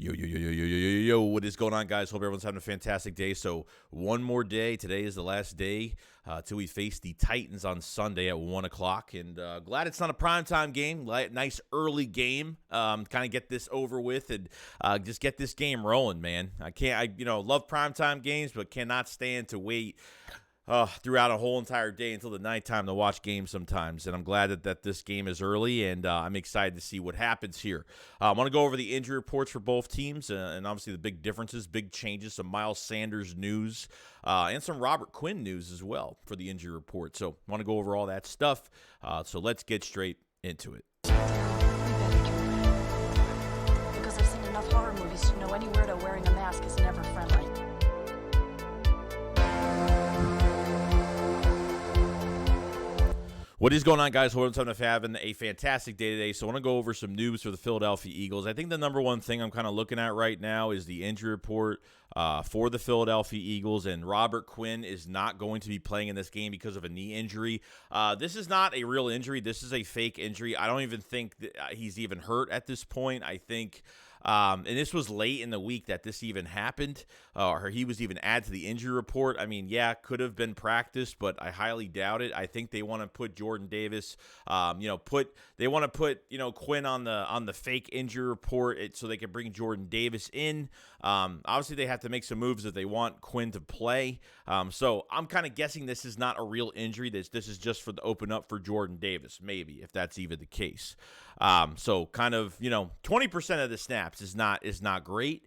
Yo, what is going on, guys? Hope everyone's having a fantastic day. So, one more day. Today is the last day till we face the Titans on Sunday at 1 o'clock. And glad it's not a primetime game. Nice early game. Kind of get this over with and just get this game rolling, man. I love primetime games, but cannot stand to wait throughout a whole entire day until the nighttime to watch games sometimes. And I'm glad that this game is early, and I'm excited to see what happens here. I want to go over the injury reports for both teams and obviously the big differences, big changes, some Miles Sanders news, and some Robert Quinn news as well for the injury report. So I want to go over all that stuff. So let's get straight into it. Because I've seen enough horror movies to know any weirdo wearing a mask is never friendly. What is going on, guys? Hope everyone's having a fantastic day today. So I want to go over some news for the Philadelphia Eagles. I think the number one thing I'm kind of looking at right now is the injury report for the Philadelphia Eagles, and Robert Quinn is not going to be playing in this game because of a knee injury. This is not a real injury. This is a fake injury. I don't even think that he's even hurt at this point. I think and this was late in the week that this even happened, or he was even added to the injury report. I mean, yeah, could have been practiced, but I highly doubt it. I think they want to put Jordan Davis, they want to put Quinn on the fake injury report so they can bring Jordan Davis in. Obviously, they have to make some moves if they want Quinn to play. So I'm kind of guessing this is not a real injury. This is just for the open up for Jordan Davis, maybe, if that's even the case. So kind of 20% of the snaps is not great.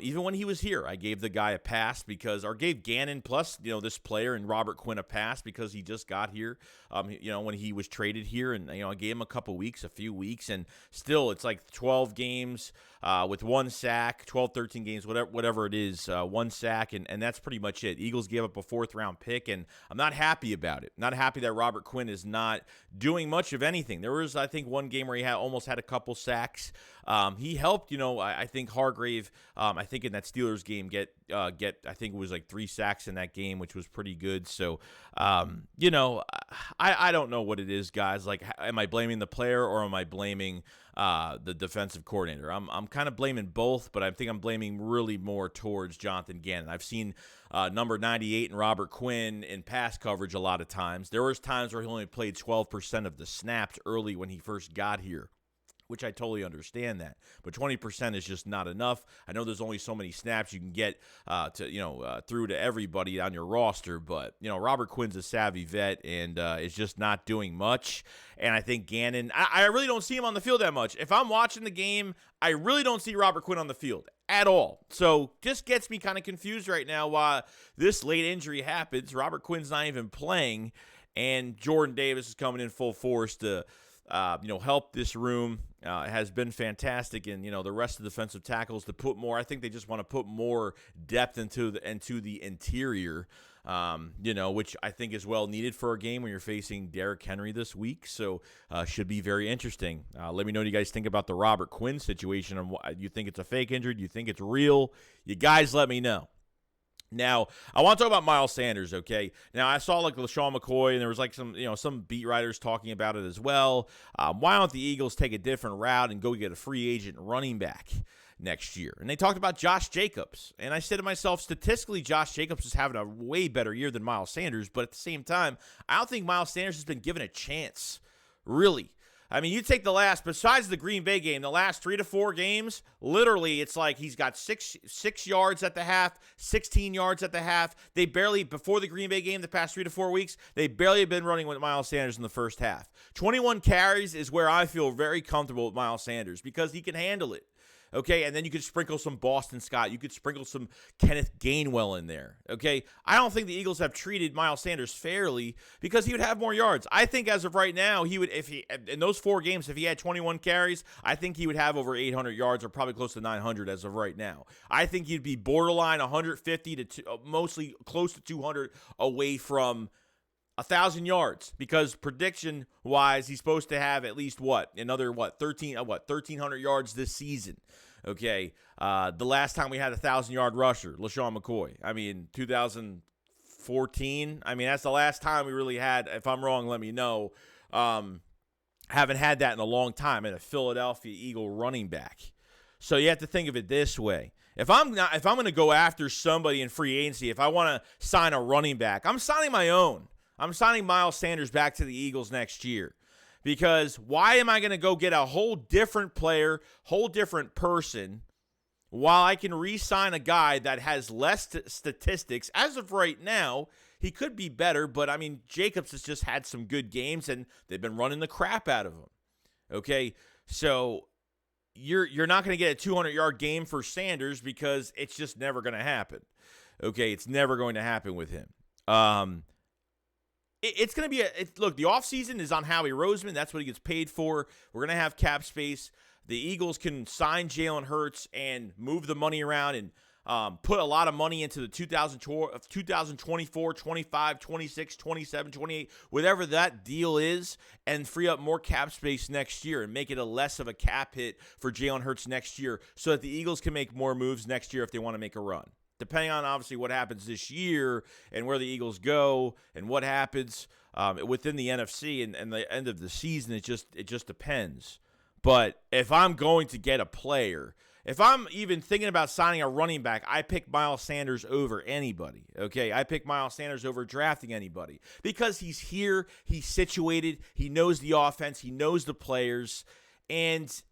Even when he was here, I gave the guy a pass or gave Gannon plus this player and Robert Quinn a pass because he just got here. When he was traded here, and I gave him a few weeks, and still it's like 12 games with one sack, 12, 13 games, whatever it is, one sack, and that's pretty much it. Eagles gave up a 4th-round pick, and I'm not happy about it. Not happy that Robert Quinn is not doing much of anything. There was, I think, one game where he almost had a couple sacks. He helped, I think Hargrave, I think in that Steelers game get I think it was like 3 sacks in that game, which was pretty good. So, I don't know what it is, guys. Like, am I blaming the player or am I blaming the defensive coordinator? I'm kind of blaming both, but I think I'm blaming really more towards Jonathan Gannon. I've seen number 98 and Robert Quinn in pass coverage a lot of times. There was times where he only played 12% of the snaps early when he first got here, which I totally understand that. But 20% is just not enough. I know there's only so many snaps you can get through to everybody on your roster, but Robert Quinn's a savvy vet and is just not doing much. And I think Gannon, I really don't see him on the field that much. If I'm watching the game, I really don't see Robert Quinn on the field at all. So just gets me kind of confused right now why this late injury happens. Robert Quinn's not even playing, and Jordan Davis is coming in full force to help this room. Has been fantastic, and the rest of the defensive tackles to put more. I think they just want to put more depth into the interior, which I think is well needed for a game when you're facing Derrick Henry this week. So should be very interesting. Let me know what you guys think about the Robert Quinn situation, and you think it's a fake injury? Do you think it's real? You guys let me know. Now, I want to talk about Miles Sanders, okay? Now, I saw like LaShawn McCoy, and there was like some beat writers talking about it as well. Why don't the Eagles take a different route and go get a free agent running back next year? And they talked about Josh Jacobs. And I said to myself, statistically, Josh Jacobs is having a way better year than Miles Sanders. But at the same time, I don't think Miles Sanders has been given a chance, really. I mean, you take besides the Green Bay game, the last 3 to 4 games, literally it's like he's got 6 yards at the half, 16 yards at the half. They barely, before the Green Bay game, the past 3 to 4 weeks, they barely have been running with Miles Sanders in the first half. 21 carries is where I feel very comfortable with Miles Sanders because he can handle it. Okay, and then you could sprinkle some Boston Scott. You could sprinkle some Kenneth Gainwell in there. Okay, I don't think the Eagles have treated Miles Sanders fairly because he would have more yards. I think as of right now, he would, in those 4 games, if he had 21 carries, I think he would have over 800 yards or probably close to 900 as of right now. I think he'd be borderline 150 to mostly close to 200 away from 1,000 yards, because prediction wise he's supposed to have at least 1,300 yards this season. Okay, the last time we had 1,000-yard rusher, LaShawn McCoy. I mean, 2014. I mean, that's the last time we really had. If I'm wrong, let me know. Haven't had that in a long time in a Philadelphia Eagle running back. So you have to think of it this way. If I'm going to go after somebody in free agency, if I want to sign a running back, I'm signing my own. I'm signing Miles Sanders back to the Eagles next year. Because why am I going to go get a whole different player, whole different person, while I can re-sign a guy that has less statistics? As of right now, he could be better, but I mean, Jacobs has just had some good games, and they've been running the crap out of him. Okay, so you're not going to get a 200-yard game for Sanders because it's just never going to happen. Okay, it's never going to happen with him. It's going to be look, the offseason is on Howie Roseman. That's what he gets paid for. We're going to have cap space. The Eagles can sign Jalen Hurts and move the money around and put a lot of money into the 2024, 25, 26, 27, 28, whatever that deal is, and free up more cap space next year and make it a less of a cap hit for Jalen Hurts next year so that the Eagles can make more moves next year if they want to make a run. Depending on, obviously, what happens this year and where the Eagles go and what happens within the NFC and the end of the season, it just depends. But if I'm going to get a player, if I'm even thinking about signing a running back, I pick Miles Sanders over anybody, okay? I pick Miles Sanders over drafting anybody because he's here, he's situated, he knows the offense, he knows the players, and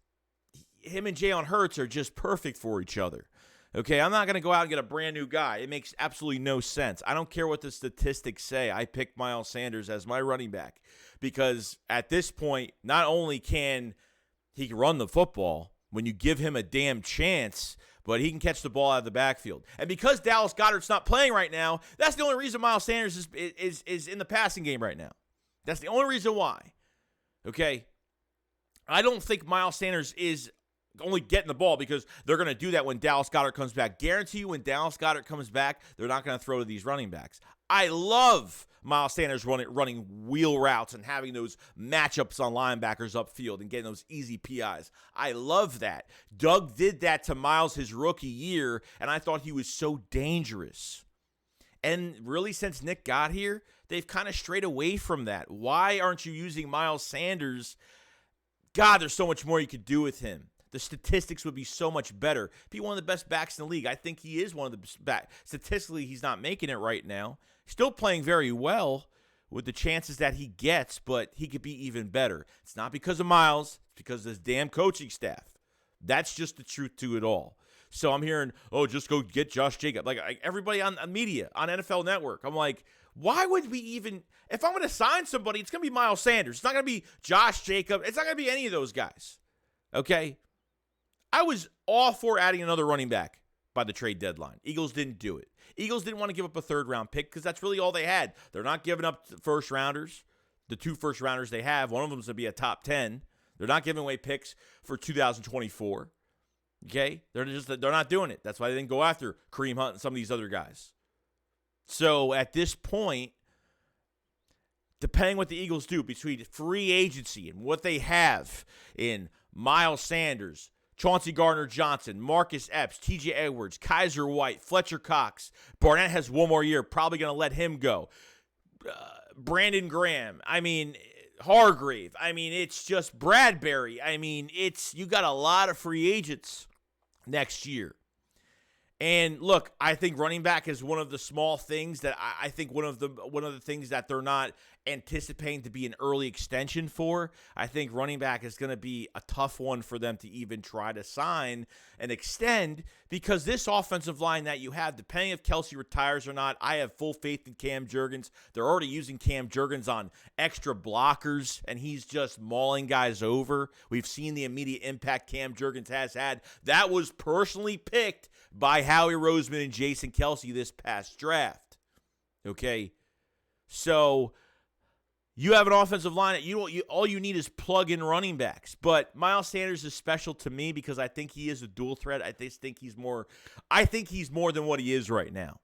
him and Jalen Hurts are just perfect for each other. Okay, I'm not going to go out and get a brand new guy. It makes absolutely no sense. I don't care what the statistics say. I pick Miles Sanders as my running back because at this point, not only can he run the football when you give him a damn chance, but he can catch the ball out of the backfield. And because Dallas Goedert's not playing right now, that's the only reason Miles Sanders is in the passing game right now. That's the only reason why. Okay? I don't think Miles Sanders is only getting the ball because they're going to do that when Dallas Goedert comes back. Guarantee you when Dallas Goedert comes back, they're not going to throw to these running backs. I love Miles Sanders running wheel routes and having those matchups on linebackers upfield and getting those easy PIs. I love that. Doug did that to Miles his rookie year, and I thought he was so dangerous. And really, since Nick got here, they've kind of strayed away from that. Why aren't you using Miles Sanders? God, there's so much more you could do with him. The statistics would be so much better. Be one of the best backs in the league. I think he is one of the best backs. Statistically, he's not making it right now. Still playing very well with the chances that he gets, but he could be even better. It's not because of Miles. It's because of this damn coaching staff. That's just the truth to it all. So I'm hearing, just go get Josh Jacobs. Like everybody on media, on NFL Network. I'm like, why would we even – if I'm going to sign somebody, it's going to be Miles Sanders. It's not going to be Josh Jacobs. It's not going to be any of those guys. Okay? I was all for adding another running back by the trade deadline. Eagles didn't do it. Eagles didn't want to give up a third-round pick because that's really all they had. They're not giving up first-rounders. The 2 first-rounders they have, one of them is going to be a top 10. They're not giving away picks for 2024. Okay? They're not doing it. That's why they didn't go after Kareem Hunt and some of these other guys. So at this point, depending what the Eagles do between free agency and what they have in Miles Sanders, Chauncey Gardner-Johnson, Marcus Epps, TJ Edwards, Kaiser White, Fletcher Cox. Barnett has one more year, probably going to let him go. Brandon Graham. Hargrave. It's just Bradbury. You got a lot of free agents next year. And look, I think running back is one of the small things that I think one of the things that they're not anticipating to be an early extension for. I think running back is going to be a tough one for them to even try to sign and extend because this offensive line that you have, depending if Kelsey retires or not, I have full faith in Cam Jurgens. They're already using Cam Jurgens on extra blockers, and he's just mauling guys over. We've seen the immediate impact Cam Jurgens has had. That was personally picked by Howie Roseman and Jason Kelsey this past draft. Okay? So you have an offensive line that all you need is plug-in running backs. But Miles Sanders is special to me because I think he is a dual threat. I think he's more than what he is right now.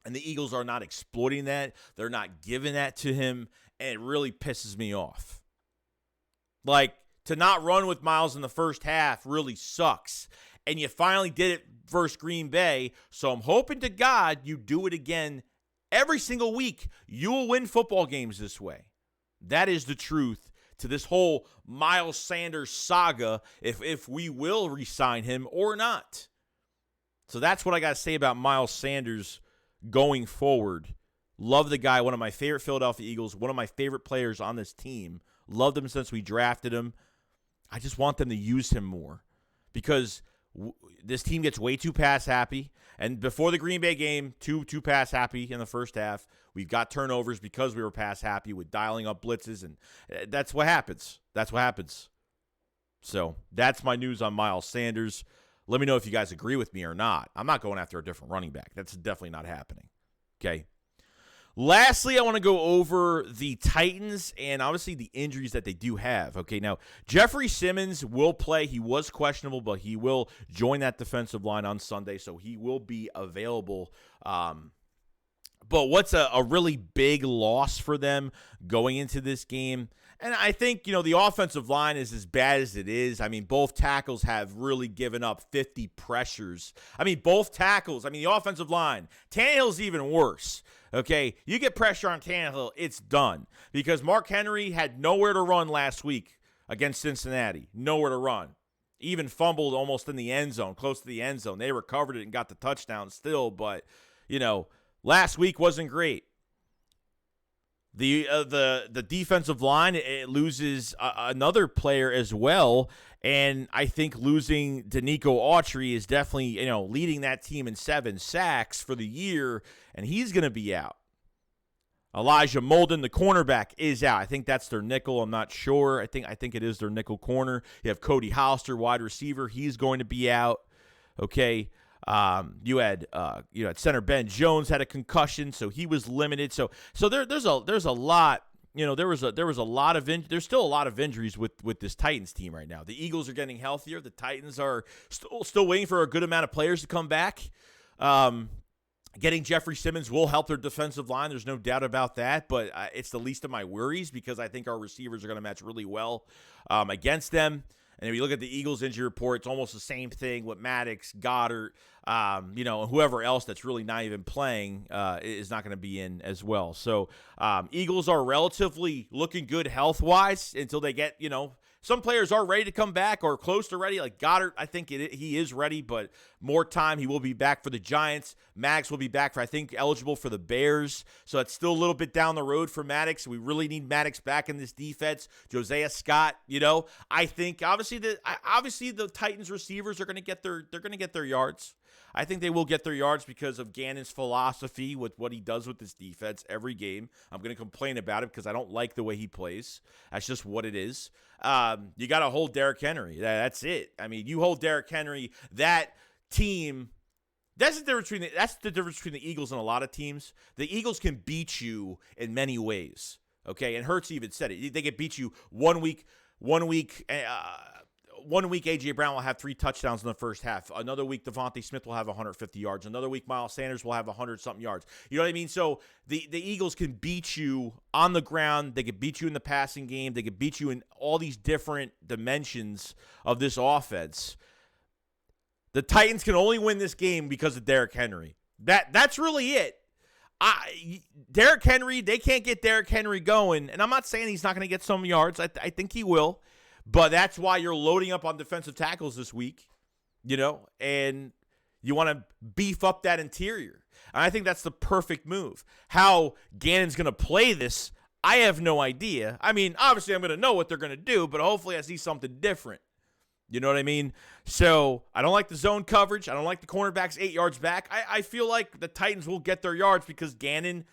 And the Eagles are not exploiting that. They're not giving that to him, and it really pisses me off. Like, to not run with Miles in the first half really sucks. And you finally did it versus Green Bay, so I'm hoping to God you do it again every single week. You will win football games this way. That is the truth to this whole Miles Sanders saga if we will re-sign him or not. So that's what I got to say about Miles Sanders going forward. Love the guy, one of my favorite Philadelphia Eagles, one of my favorite players on this team. Loved him since we drafted him. I just want them to use him more because this team gets way too pass happy. And before the Green Bay game, too pass happy in the first half. We've got turnovers because we were pass happy with dialing up blitzes, and that's what happens. That's what happens. So that's my news on Miles Sanders. Let me know if you guys agree with me or not. I'm not going after a different running back. That's definitely not happening. Okay. Lastly, I want to go over the Titans and obviously the injuries that they do have. Okay, now Jeffrey Simmons will play. He was questionable, but he will join that defensive line on Sunday, so he will be available. But what's a really big loss for them going into this game? And I think, the offensive line is as bad as it is. I mean, both tackles have really given up 50 pressures. I mean, both tackles. The offensive line. Tannehill's even worse. Okay, you get pressure on Tannehill, it's done. Because Mark Henry had nowhere to run last week against Cincinnati. Nowhere to run. Even fumbled almost in the end zone, close to the end zone. They recovered it and got the touchdown still, but, last week wasn't great. The defensive line, it loses another player as well, and I think losing Danico Autry is definitely, leading that team in 7 sacks for the year, and he's going to be out. Elijah Molden, the cornerback, is out. I think that's their nickel. I'm not sure. I think it is their nickel corner. You have Cody Hollister, wide receiver. He's going to be out. Okay. You had center Ben Jones had a concussion, so he was limited. So there's a lot. There's still a lot of injuries with this Titans team right now. The Eagles are getting healthier. The Titans are still waiting for a good amount of players to come back. Getting Jeffrey Simmons will help their defensive line. There's no doubt about that, but it's the least of my worries because I think our receivers are going to match really well against them. And if you look at the Eagles injury report, it's almost the same thing with Maddox, Goddard, whoever else that's really not even playing is not going to be in as well. So Eagles are relatively looking good health-wise until they get, some players are ready to come back or close to ready. Like Goddard, I think he is ready, but more time. He will be back for the Giants. Maddox will be back eligible for the Bears. So it's still a little bit down the road for Maddox. We really need Maddox back in this defense. Josiah Scott, I think obviously the Titans receivers are going to get their yards. I think they will get their yards because of Gannon's philosophy with what he does with this defense every game. I'm going to complain about it because I don't like the way he plays. That's just what it is. You got to hold Derrick Henry. That's it. You hold Derrick Henry, that team. That's the difference between the Eagles and a lot of teams. The Eagles can beat you in many ways. Okay, and Hurts even said it. They can beat you one week. One week, A.J. Brown will have 3 touchdowns in the first half. Another week, Devontae Smith will have 150 yards. Another week, Miles Sanders will have 100-something yards. You know what I mean? So the Eagles can beat you on the ground. They can beat you in the passing game. They can beat you in all these different dimensions of this offense. The Titans can only win this game because of Derrick Henry. That's really it. Derrick Henry, they can't get Derrick Henry going. And I'm not saying he's not going to get some yards. I think he will. But that's why you're loading up on defensive tackles this week, and you want to beef up that interior. And I think that's the perfect move. How Gannon's going to play this, I have no idea. Obviously I'm going to know what they're going to do, but hopefully I see something different. You know what I mean? So I don't like the zone coverage. I don't like the cornerbacks 8 yards back. I feel like the Titans will get their yards because Gannon,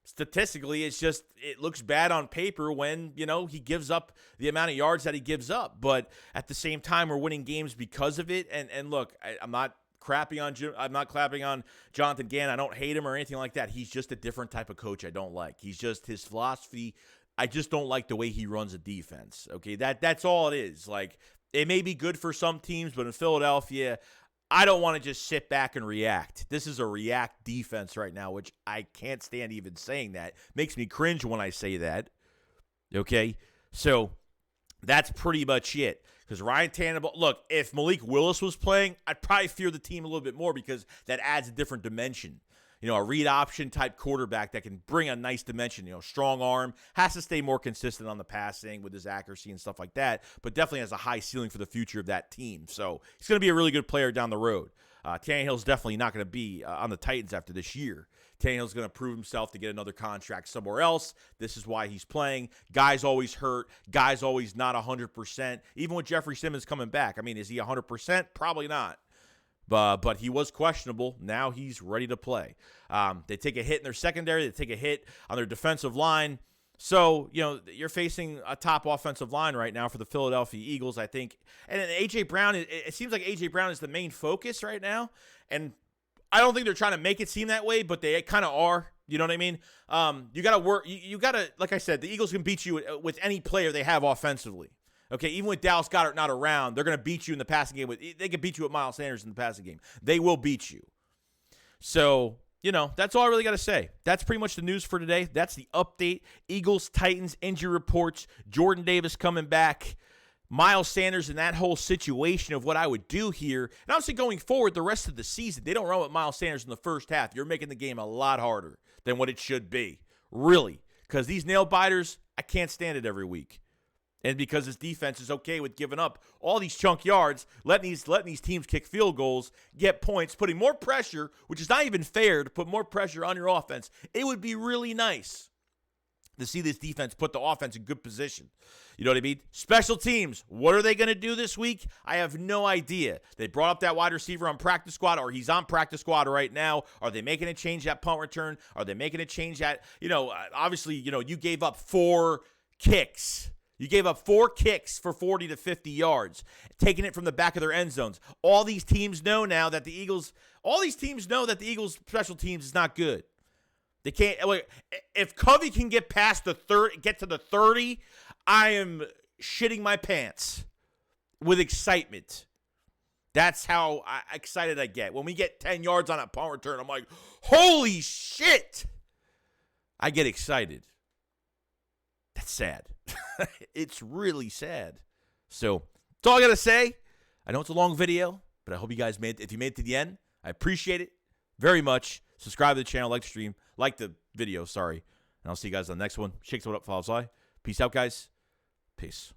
statistically, it looks bad on paper when, he gives up the amount of yards that he gives up. But at the same time, we're winning games because of it. And look, I'm not clapping on Jonathan Gannon. I don't hate him or anything like that. He's just a different type of coach I don't like. He's just his philosophy. I just don't like the way he runs a defense. Okay, that's all it is. Like, it may be good for some teams, but in Philadelphia, I don't want to just sit back and react. This is a react defense right now, which I can't stand even saying that. Makes me cringe when I say that. Okay? So that's pretty much it. Because Ryan Tannehill, look, if Malik Willis was playing, I'd probably fear the team a little bit more because that adds a different dimension. a read option type quarterback that can bring a nice dimension, strong arm, has to stay more consistent on the passing with his accuracy and stuff like that, but definitely has a high ceiling for the future of that team. So he's going to be a really good player down the road. Tannehill's definitely not going to be on the Titans after this year. Tannehill's going to prove himself to get another contract somewhere else. This is why he's playing. Guys always hurt. Guys always not 100%. Even with Jeffrey Simmons coming back. I mean, is he 100%? Probably not. But he was questionable. Now he's ready to play. They take a hit in their secondary. They take a hit on their defensive line. So, you're facing a top offensive line right now for the Philadelphia Eagles, I think. And A.J. Brown, it seems like A.J. Brown is the main focus right now. And I don't think they're trying to make it seem that way, but they kind of are. You know what I mean? You got to work. You got to, like I said, the Eagles can beat you with any player they have offensively. Okay, even with Dallas Goedert not around, they're going to beat you in the passing game. They can beat you with Miles Sanders in the passing game. They will beat you. So, that's all I really got to say. That's pretty much the news for today. That's the update. Eagles, Titans, injury reports, Jordan Davis coming back, Miles Sanders, and that whole situation of what I would do here. And obviously going forward the rest of the season, they don't run with Miles Sanders in the first half. You're making the game a lot harder than what it should be. Really. Because these nail biters, I can't stand it every week. And because his defense is okay with giving up all these chunk yards, letting these teams kick field goals, get points, putting more pressure, which is not even fair to put more pressure on your offense. It would be really nice to see this defense put the offense in good position. You know what I mean? Special teams, what are they going to do this week? I have no idea. They brought up that wide receiver on practice squad, or he's on practice squad right now. Are they making a change at punt return? Are they making a change at, obviously, you gave up 4 kicks. You gave up 4 kicks for 40 to 50 yards, taking it from the back of their end zones. All these teams know now that the Eagles special teams is not good. They can't. If Covey can get past get to the 30, I am shitting my pants with excitement. That's how excited I get. When we get 10 yards on a punt return, I'm like, holy shit! I get excited. That's sad. It's really sad. So that's all I got to say. I know it's a long video, but I hope you guys if you made it to the end, I appreciate it very much. Subscribe to the channel, like the stream, like the video, sorry. And I'll see you guys on the next one. Shake what up, follows I. Peace out, guys. Peace.